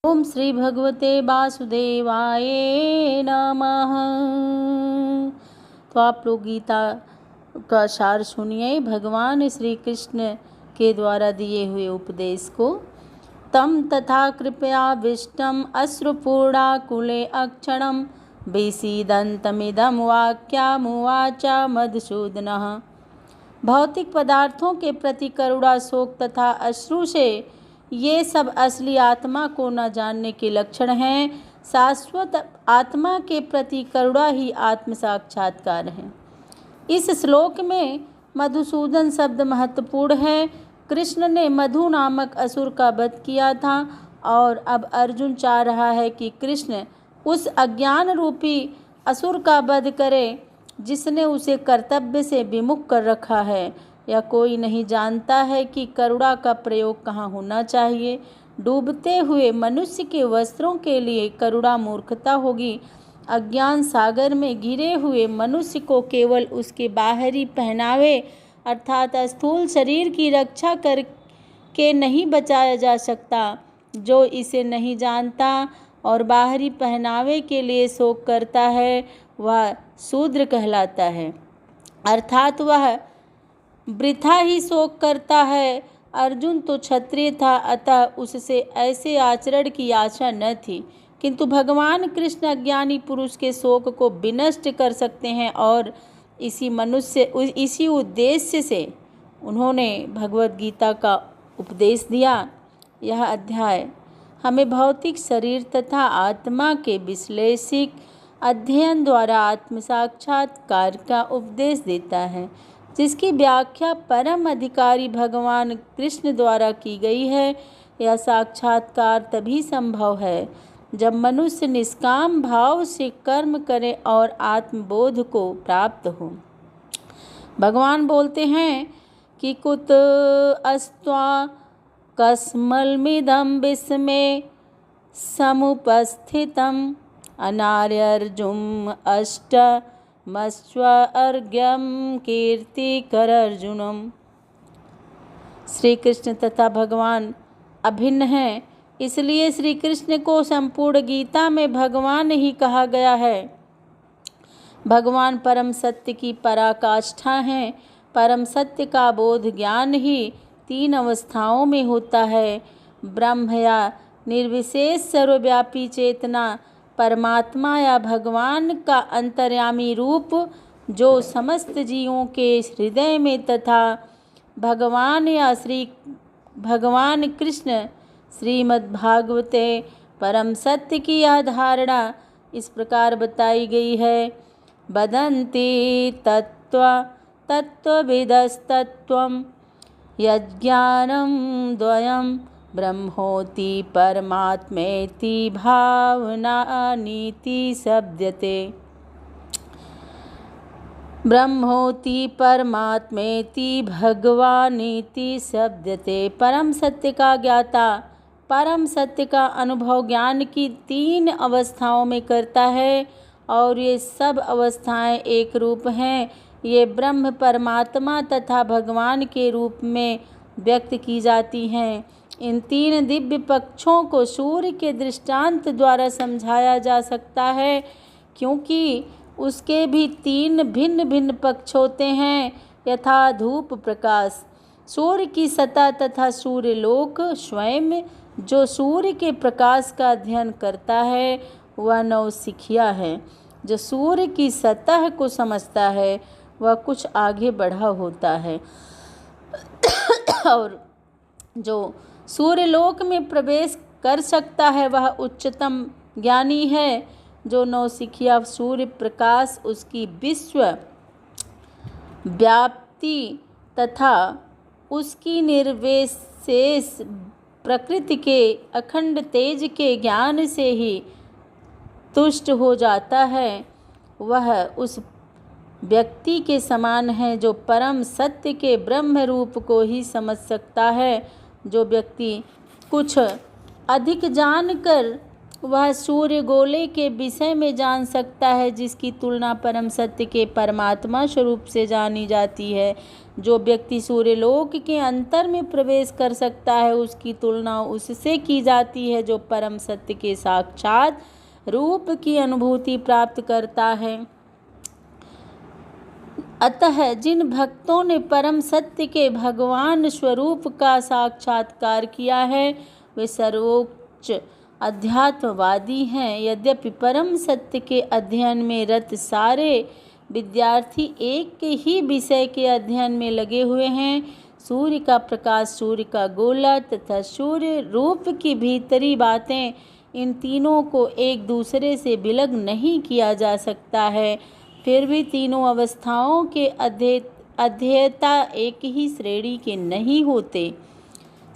ओम श्री भगवते वासुदेवाय नमः। तो आप लोग गीता का सार सुनिए, भगवान श्री कृष्ण के द्वारा दिए हुए उपदेश को। तम तथा कृपया विष्टम अश्रुपूर्णाकुले अक्षणम विसीदन्तमिदं वाक्यमुवाच मधुसूदनः। भौतिक पदार्थों के प्रति करुणा, शोक तथा अश्रु से ये सब असली आत्मा को न जानने के लक्षण हैं। शाश्वत आत्मा के प्रति करुणा ही आत्म साक्षात्कार है। इस श्लोक में मधुसूदन शब्द महत्वपूर्ण है। कृष्ण ने मधु नामक असुर का वध किया था और अब अर्जुन चाह रहा है कि कृष्ण उस अज्ञान रूपी असुर का वध करे जिसने उसे कर्तव्य से विमुख कर रखा है। या कोई नहीं जानता है कि करुणा का प्रयोग कहाँ होना चाहिए। डूबते हुए मनुष्य के वस्त्रों के लिए करुणा मूर्खता होगी। अज्ञान सागर में गिरे हुए मनुष्य को केवल उसके बाहरी पहनावे अर्थात स्थूल शरीर की रक्षा करके नहीं बचाया जा सकता। जो इसे नहीं जानता और बाहरी पहनावे के लिए शोक करता है वह शूद्र कहलाता है, अर्थात वह वृथा ही शोक करता है। अर्जुन तो क्षत्रिय था, अतः उससे ऐसे आचरण की आशा न थी, किंतु भगवान कृष्ण अज्ञानी पुरुष के शोक को विनष्ट कर सकते हैं और इसी उद्देश्य से उन्होंने भगवद गीता का उपदेश दिया। यह अध्याय हमें भौतिक शरीर तथा आत्मा के विश्लेषिक अध्ययन द्वारा आत्म साक्षात्कार का उपदेश देता है, जिसकी व्याख्या परम अधिकारी भगवान कृष्ण द्वारा की गई है। यह साक्षात्कार तभी संभव है जब मनुष्य निष्काम भाव से कर्म करे और आत्मबोध को प्राप्त हो। भगवान बोलते हैं कि कुत अस्त्वा कस्मलमिदं विस्मे समुपस्थितम् अनार्यर्जुम अष्टमस्वर्ग्यं कीर्तिकरार्जुनम्। श्री कृष्ण तथा भगवान अभिन्न हैं, इसलिए श्री कृष्ण को संपूर्ण गीता में भगवान ही कहा गया है। भगवान परम सत्य की पराकाष्ठा हैं। परम सत्य का बोध ज्ञान ही 3 अवस्थाओं में होता है। ब्रह्म या निर्विशेष सर्वव्यापी चेतना, परमात्मा या भगवान का अंतर्यामी रूप जो समस्त जीवों के हृदय में तथा भगवान या भगवान कृष्ण। श्रीमद्भागवते परम सत्य की यह धारणा इस प्रकार बताई गई है। वदन्ति तत्त्वविदस्तत्त्वं यज्ञानं द्वयं ब्रह्मोति परमात्मेति भावनानीति शब्दते। ब्रह्मोति परमात्मेति भगवानीति शब्दते। परम सत्य का ज्ञाता परम सत्य का अनुभव ज्ञान की 3 अवस्थाओं में करता है और ये सब अवस्थाएं एक रूप हैं। ये ब्रह्म, परमात्मा तथा भगवान के रूप में व्यक्त की जाती हैं। इन 3 दिव्य पक्षों को सूर्य के दृष्टांत द्वारा समझाया जा सकता है, क्योंकि उसके भी 3 भिन्न भिन्न पक्ष होते हैं, यथा धूप प्रकाश, सूर्य की सतह तथा सूर्य लोक। स्वयं जो सूर्य के प्रकाश का अध्ययन करता है वह नौसिखिया है। जो सूर्य की सतह को समझता है वह कुछ आगे बढ़ा होता है और जो सूर्यलोक में प्रवेश कर सकता है वह उच्चतम ज्ञानी है। जो नौसिखिया सूर्य प्रकाश, उसकी विश्व व्याप्ति तथा उसकी निर्विशेष प्रकृति के अखंड तेज के ज्ञान से ही तुष्ट हो जाता है, वह उस व्यक्ति के समान है जो परम सत्य के ब्रह्म रूप को ही समझ सकता है। जो व्यक्ति कुछ अधिक जानकर वह सूर्य गोले के विषय में जान सकता है, जिसकी तुलना परम सत्य के परमात्मा स्वरूप से जानी जाती है। जो व्यक्ति सूर्यलोक के अंतर में प्रवेश कर सकता है, उसकी तुलना उससे की जाती है जो परम सत्य के साक्षात रूप की अनुभूति प्राप्त करता है। अतः जिन भक्तों ने परम सत्य के भगवान स्वरूप का साक्षात्कार किया है, वे सर्वोच्च अध्यात्मवादी हैं। यद्यपि परम सत्य के अध्ययन में रत सारे विद्यार्थी एक ही विषय के अध्ययन में लगे हुए हैं, सूर्य का प्रकाश, सूर्य का गोला तथा सूर्य रूप की भीतरी बातें, इन तीनों को एक दूसरे से विलग नहीं किया जा सकता है। फिर भी तीनों अवस्थाओं के अध्येता एक ही श्रेणी के नहीं होते।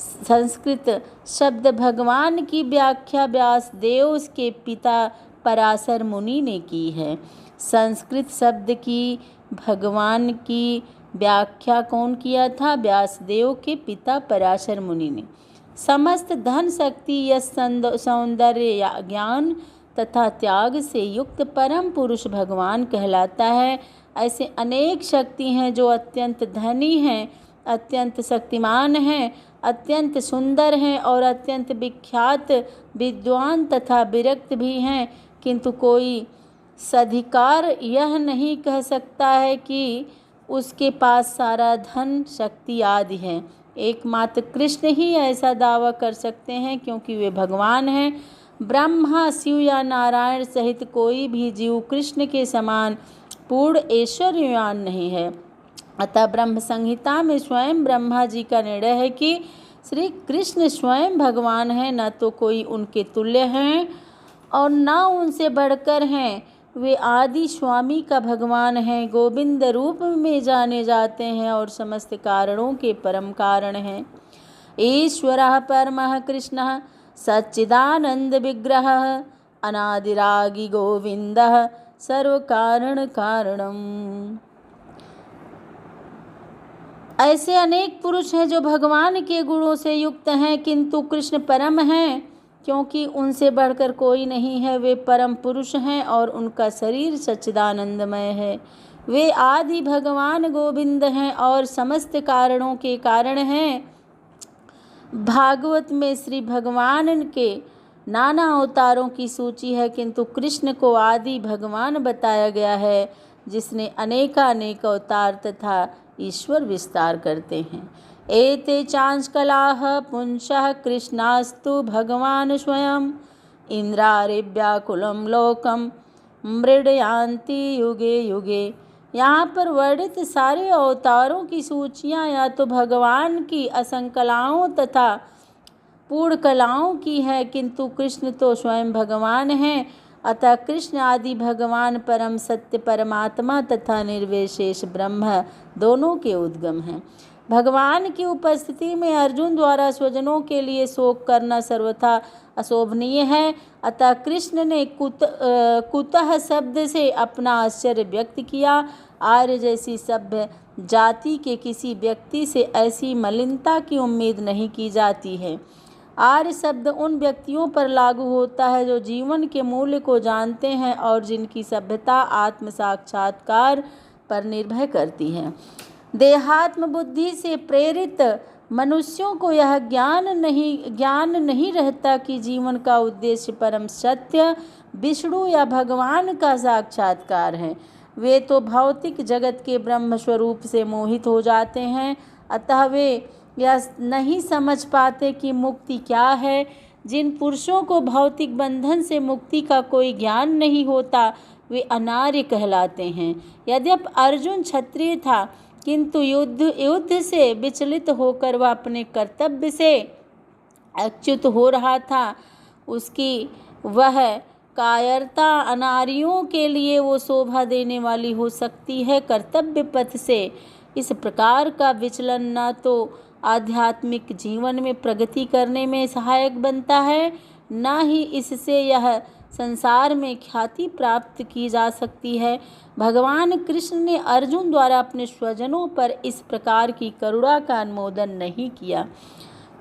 संस्कृत शब्द भगवान की व्याख्या व्यासदेव के पिता पराशर मुनि ने की है। संस्कृत शब्द की भगवान की व्याख्या कौन किया था? व्यासदेव के पिता पराशर मुनि ने। समस्त धन शक्ति, यश, सौंदर्य, ज्ञान तथा त्याग से युक्त परम पुरुष भगवान कहलाता है। ऐसे अनेक शक्ति हैं जो अत्यंत धनी हैं, अत्यंत शक्तिमान हैं, अत्यंत सुंदर हैं और अत्यंत विख्यात विद्वान तथा विरक्त भी हैं, किंतु कोई सधिकार यह नहीं कह सकता है कि उसके पास सारा धन, शक्ति आदि है। एकमात्र कृष्ण ही ऐसा दावा कर सकते हैं, क्योंकि वे भगवान हैं। ब्रह्मा, शिव या नारायण सहित कोई भी जीव कृष्ण के समान पूर्ण ऐश्वर्यवान नहीं है। अतः ब्रह्म संहिता में स्वयं ब्रह्मा जी का निर्णय है कि श्री कृष्ण स्वयं भगवान हैं, न तो कोई उनके तुल्य हैं और न उनसे बढ़कर हैं। वे आदि स्वामी का भगवान हैं, गोविंद रूप में जाने जाते हैं और समस्त कारणों के परम कारण हैं। ईश्वरः परमः कृष्णः सच्चिदानंद विग्रहः अनादिरागी गोविंदः सर्व कारण कारणम। ऐसे अनेक पुरुष हैं जो भगवान के गुणों से युक्त हैं, किंतु कृष्ण परम हैं, क्योंकि उनसे बढ़कर कोई नहीं है। वे परम पुरुष हैं और उनका शरीर सच्चिदानंदमय है। वे आदि भगवान गोविंद हैं और समस्त कारणों के कारण हैं। भागवत में श्री भगवान के नाना अवतारों की सूची है, किंतु कृष्ण को आदि भगवान बताया गया है, जिसने अनेकानेक अवतार तथा ईश्वर विस्तार करते हैं। एते चांचकलाः पुंसः कृष्णास्तु भगवान स्वयं इंद्रारेव्याकुलं लोकम मृडयांति युगे युगे। यहाँ पर वर्णित सारे अवतारों की सूचियाँ या तो भगवान की असंकलाओं तथा पूर्ण कलाओं की है, किंतु कृष्ण तो स्वयं भगवान हैं। अतः कृष्ण आदि भगवान परम सत्य परमात्मा तथा निर्विशेष ब्रह्म दोनों के उद्गम हैं। भगवान की उपस्थिति में अर्जुन द्वारा स्वजनों के लिए शोक करना सर्वथा अशोभनीय है। अतः कृष्ण ने कुतः शब्द से अपना आश्चर्य व्यक्त किया। आर्य जैसी सभ्य जाति के किसी व्यक्ति से ऐसी मलिनता की उम्मीद नहीं की जाती है। आर्य शब्द उन व्यक्तियों पर लागू होता है जो जीवन के मूल्य को जानते हैं और जिनकी सभ्यता आत्म साक्षात्कार पर निर्भर करती है। देहात्म बुद्धि से प्रेरित मनुष्यों को यह ज्ञान नहीं रहता कि जीवन का उद्देश्य परम सत्य विष्णु या भगवान का साक्षात्कार है। वे तो भौतिक जगत के ब्रह्म स्वरूप से मोहित हो जाते हैं। अतः वे यह नहीं समझ पाते कि मुक्ति क्या है। जिन पुरुषों को भौतिक बंधन से मुक्ति का कोई ज्ञान नहीं होता, वे अनार्य कहलाते हैं। यद्यपि अर्जुन क्षत्रिय था, किंतु युद्ध से विचलित होकर वह अपने कर्तव्य से अच्युत हो रहा था। उसकी वह कायरता अनार्यों के लिए वो शोभा देने वाली हो सकती है। कर्तव्य पथ से इस प्रकार का विचलन न तो आध्यात्मिक जीवन में प्रगति करने में सहायक बनता है, न ही इससे यह संसार में ख्याति प्राप्त की जा सकती है। भगवान कृष्ण ने अर्जुन द्वारा अपने स्वजनों पर इस प्रकार की करुणा का अनुमोदन नहीं किया।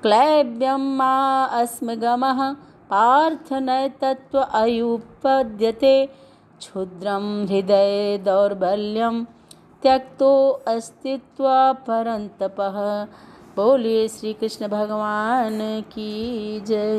क्लैब्यम मा अस्मगमः पार्थ नैतत्व अयुपद्यते क्षुद्रं हृदय दौर्बल्यं त्यक्तो अस्तित्व परंतपः। बोलिए श्री कृष्ण भगवान की जय।